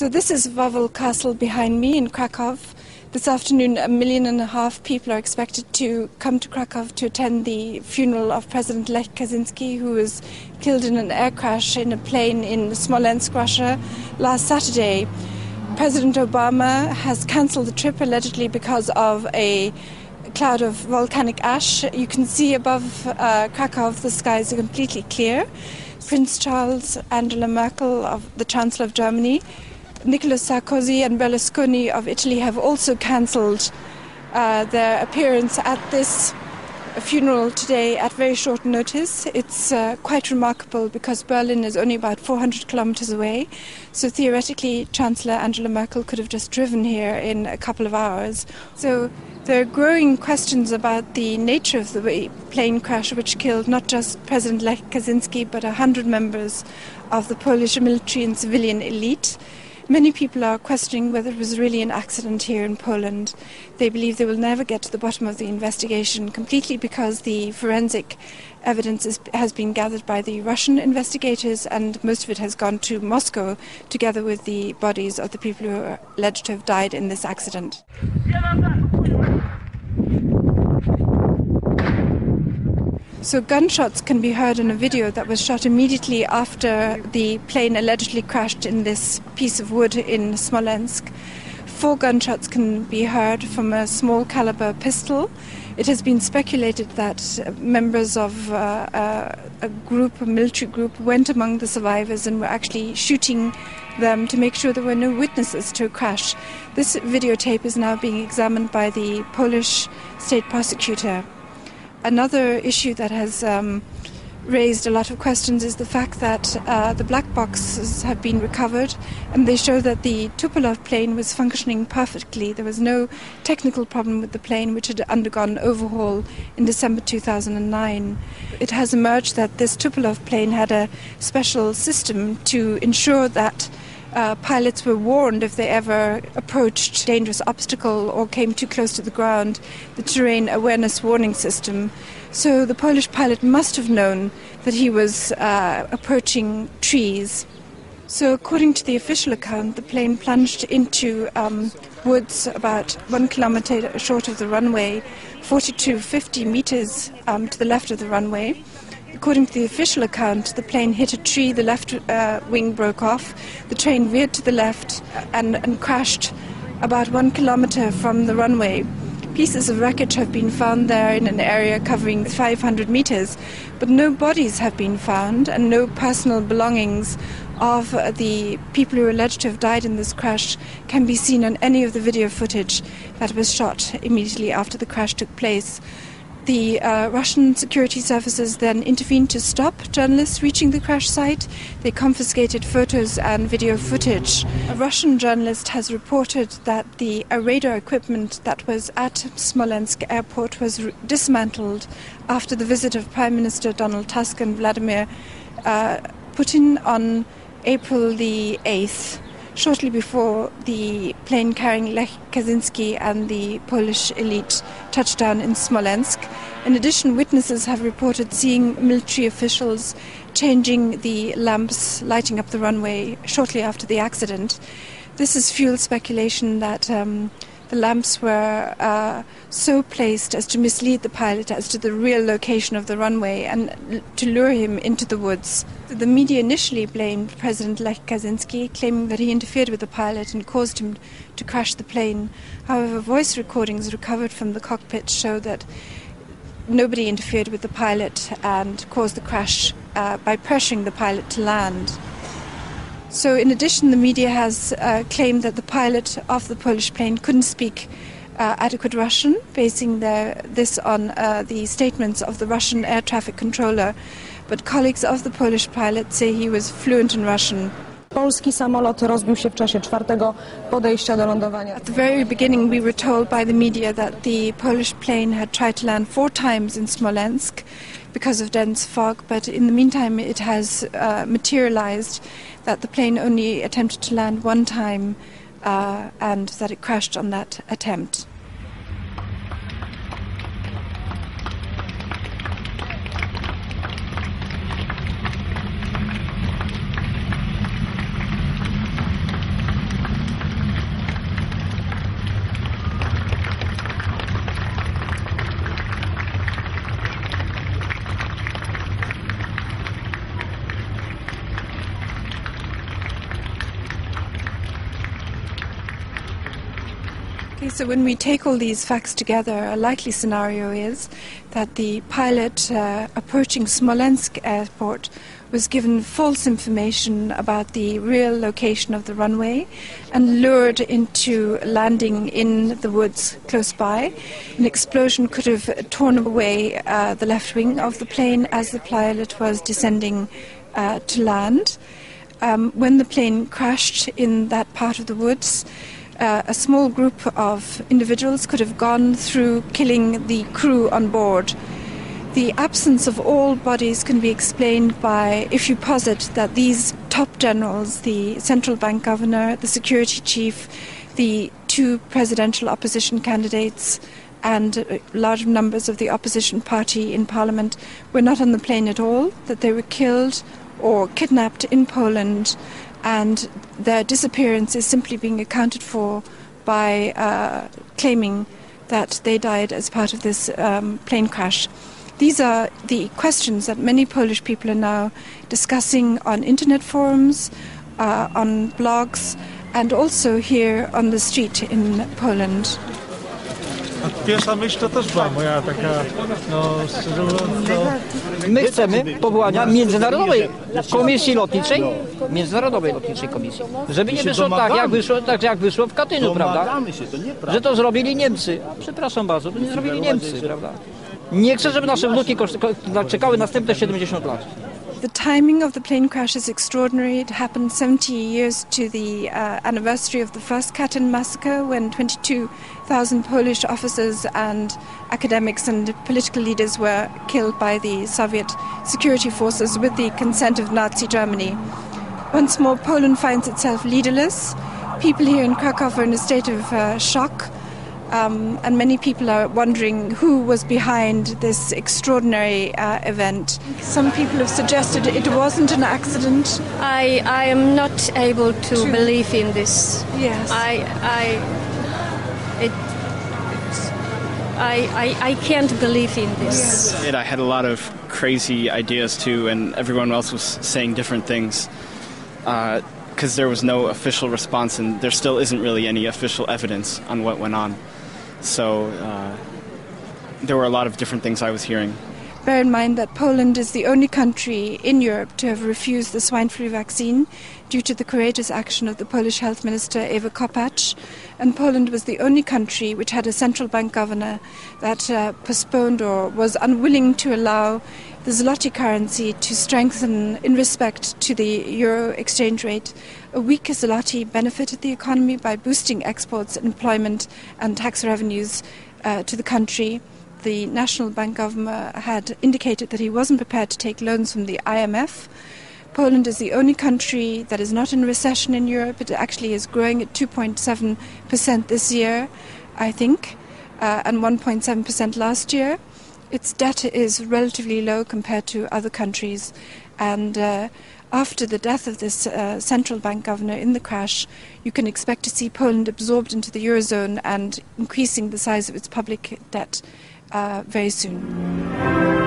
So this is Wawel Castle behind me in Krakow. This afternoon, 1.5 million people are expected to come to Krakow to attend the funeral of President Lech Kaczynski, who was killed in an air crash in a plane in Smolensk, Russia, last Saturday. President Obama has cancelled the trip allegedly because of a cloud of volcanic ash. You can see above Krakow the skies are completely clear. Prince Charles, Angela Merkel, the Chancellor of Germany, Nicolas Sarkozy and Berlusconi of Italy have also cancelled their appearance at this funeral today at very short notice. It's quite remarkable because Berlin is only about 400 kilometers away. So theoretically, Chancellor Angela Merkel could have just driven here in a couple of hours. So there are growing questions about the nature of the plane crash which killed not just President Lech Kaczynski but 100 members of the Polish military and civilian elite. Many people are questioning whether it was really an accident here in Poland. They believe they will never get to the bottom of the investigation completely because the forensic evidence has been gathered by the Russian investigators and most of it has gone to Moscow together with the bodies of the people who are alleged to have died in this accident. So gunshots can be heard in a video that was shot immediately after the plane allegedly crashed in this piece of wood in Smolensk. 4 gunshots can be heard from a small caliber pistol. It has been speculated that members of a military group, went among the survivors and were actually shooting them to make sure there were no witnesses to a crash. This videotape is now being examined by the Polish state prosecutor. Another issue that has raised a lot of questions is the fact that the black boxes have been recovered and they show that the Tupolev plane was functioning perfectly. There was no technical problem with the plane, which had undergone overhaul in December 2009. It has emerged that this Tupolev plane had a special system to ensure that pilots were warned if they ever approached a dangerous obstacle or came too close to the ground, the terrain awareness warning system. So the Polish pilot must have known that he was approaching trees. So according to the official account, the plane plunged into woods about 1 kilometer short of the runway, 40 to 50 meters to the left of the runway. According to the official account, the plane hit a tree, the left wing broke off, the train veered to the left and crashed about 1 kilometer from the runway. Pieces of wreckage have been found there in an area covering 500 meters, but no bodies have been found and no personal belongings of the people who are alleged to have died in this crash can be seen on any of the video footage that was shot immediately after the crash took place. The Russian security services then intervened to stop journalists reaching the crash site. They confiscated photos and video footage. A Russian journalist has reported that the radar equipment that was at Smolensk airport was dismantled after the visit of Prime Minister Donald Tusk and Vladimir Putin on April the 8th. Shortly before the plane carrying Lech Kaczynski and the Polish elite touched down in Smolensk. In addition, witnesses have reported seeing military officials changing the lamps lighting up the runway shortly after the accident. This has fueled speculation that the lamps were so placed as to mislead the pilot as to the real location of the runway and to lure him into the woods. The media initially blamed President Lech Kaczynski, claiming that he interfered with the pilot and caused him to crash the plane. However, voice recordings recovered from the cockpit show that nobody interfered with the pilot and caused the crash by pressuring the pilot to land. So in addition, the media has claimed that the pilot of the Polish plane couldn't speak adequate Russian, basing this on the statements of the Russian air traffic controller. But colleagues of the Polish pilot say he was fluent in Russian. Polski samolot rozbił się w czasie 4. podejścia do lądowania. At the very beginning we were told by the media that the Polish plane had tried to land 4 times in Smolensk because of dense fog, but in the meantime it has materialized that the plane only attempted to land 1 time and that it crashed on that attempt. So when we take all these facts together, a likely scenario is that the pilot approaching Smolensk airport was given false information about the real location of the runway and lured into landing in the woods close by. An explosion could have torn away the left wing of the plane as the pilot was descending to land. When the plane crashed in that part of the woods, a small group of individuals could have gone through, killing the crew on board. The absence of all bodies can be explained by, if you posit that these top generals, the central bank governor, the security chief, the two presidential opposition candidates, and large numbers of the opposition party in parliament were not on the plane at all, that they were killed or kidnapped in Poland, and their disappearance is simply being accounted for by claiming that they died as part of this plane crash. These are the questions that many Polish people are now discussing on internet forums, on blogs, and also here on the street in Poland. Pierwsza myśl to też była moja taka, szczerze mówiąc, My chcemy powołania międzynarodowej komisji lotniczej, międzynarodowej lotniczej komisji. Żeby nie wyszło tak jak wyszło w Katyniu, prawda? Że to zrobili Niemcy. Przepraszam bardzo, to nie zrobili Niemcy, prawda? Nie chcę, żeby nasze wnuki czekały następne 70 lat. The timing of the plane crash is extraordinary. It happened 70 years to the anniversary of the first Katyn massacre, when 22,000 Polish officers and academics and political leaders were killed by the Soviet security forces with the consent of Nazi Germany. Once more, Poland finds itself leaderless. People here in Krakow are in a state of shock. And many people are wondering who was behind this extraordinary event. Some people have suggested it wasn't an accident. I am not able to believe in this. Yes. I can't believe in this. Yes. I had a lot of crazy ideas too, and everyone else was saying different things. Because there was no official response, and there still isn't really any official evidence on what went on. So there were a lot of different things I was hearing. Bear in mind that Poland is the only country in Europe to have refused the swine flu vaccine due to the courageous action of the Polish health minister Ewa Kopacz. And Poland was the only country which had a central bank governor that postponed or was unwilling to allow the zloty currency to strengthen in respect to the euro exchange rate. A weaker zloty benefited the economy by boosting exports, employment and tax revenues to the country. The National Bank governor had indicated that he wasn't prepared to take loans from the IMF. Poland is the only country that is not in recession in Europe. It actually is growing at 2.7% this year, I think, and 1.7% last year. Its debt is relatively low compared to other countries. And after the death of this central bank governor in the crash, you can expect to see Poland absorbed into the Eurozone and increasing the size of its public debt very soon.